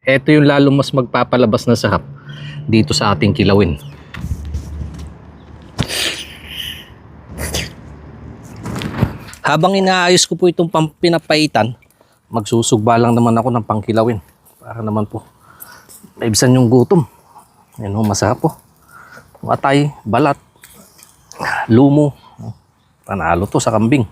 Ito yung lalo mas magpapalabas na sarap dito sa ating kilawin. Habang inaayos ko po itong pinapaitan, magsusugba lang naman ako ng pangkilawin para naman po maibsan yung gutom. Yan o, masarap po. Matay, balat, lumo. Panalo to sa kambing.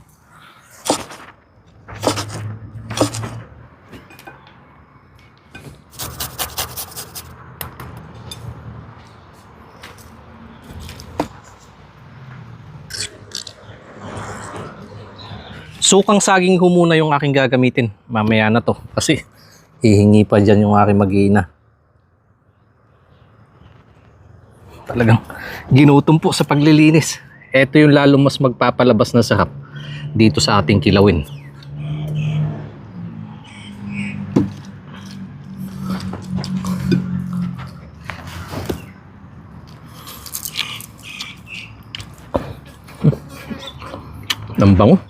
Sukang saging ho muna yung aking gagamitin. Mamaya na to. Kasi hihingi pa dyan yung aking mag-iina. Talagang ginutom po sa paglilinis. Ito yung lalo mas magpapalabas na sarap dito sa ating kilawin. Ang bango.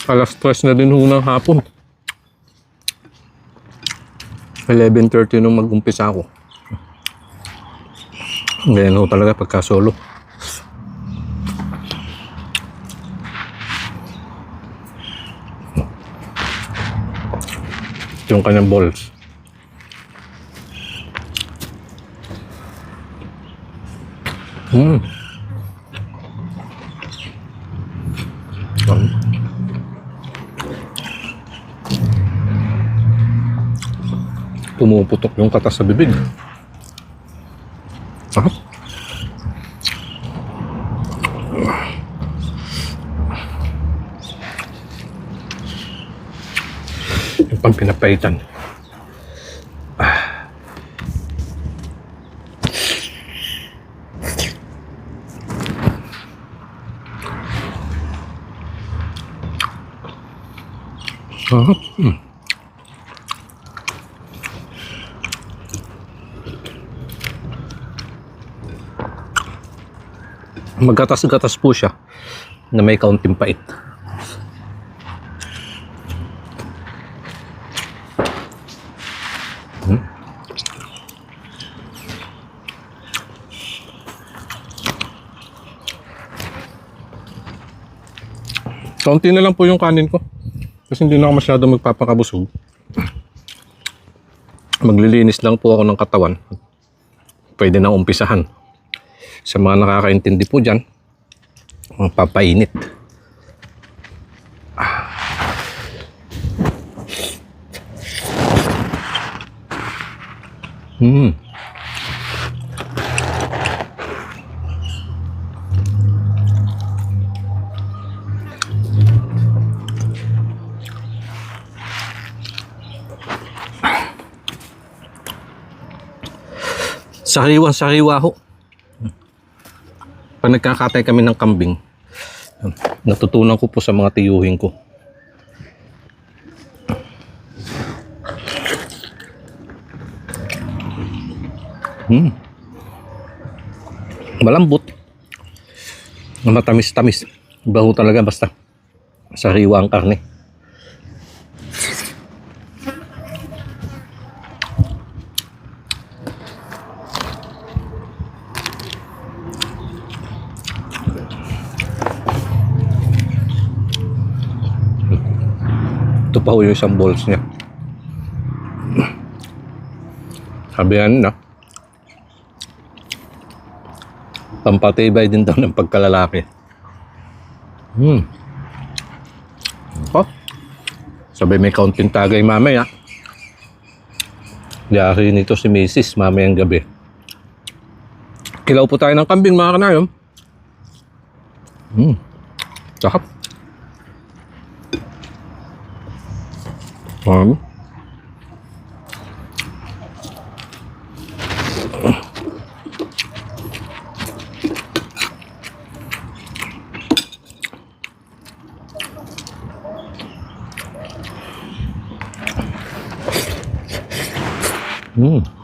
Alas 3 na din ho ng hapon. 11:30 nung mag-umpisa ako. Ganyan ho talaga pagka solo. Yung kanyang balls. Pumuputok yung katas sa bibig. Sarap. Yung pang pinapaitan. Sarap. Maggatas-gatas po siya na may kaunting pait. Kaunti na lang po yung kanin ko kasi hindi na ako masyado magpapakabusog. Maglilinis lang po ako ng katawan. Pwede na umpisahan. Sa mga nakakaintindi po dyan, papainit. Sariwa-sariwa ho. Pag nagkakatay kami ng kambing, natutunan ko po sa mga tiyuhin ko. Malambot. Matamis-tamis. Iba ho talaga basta sariwa ang karne. Ito pa ho yung isang balls niya. Sabihan na. Pampatibay din daw ng pagkalalaki. Oh. Sabi may kaunting tagay mamaya. Yari nito si Mrs. mamayang gabi. Kilaw po tayo ng kambing mga kanayom. Sakap. Hmm.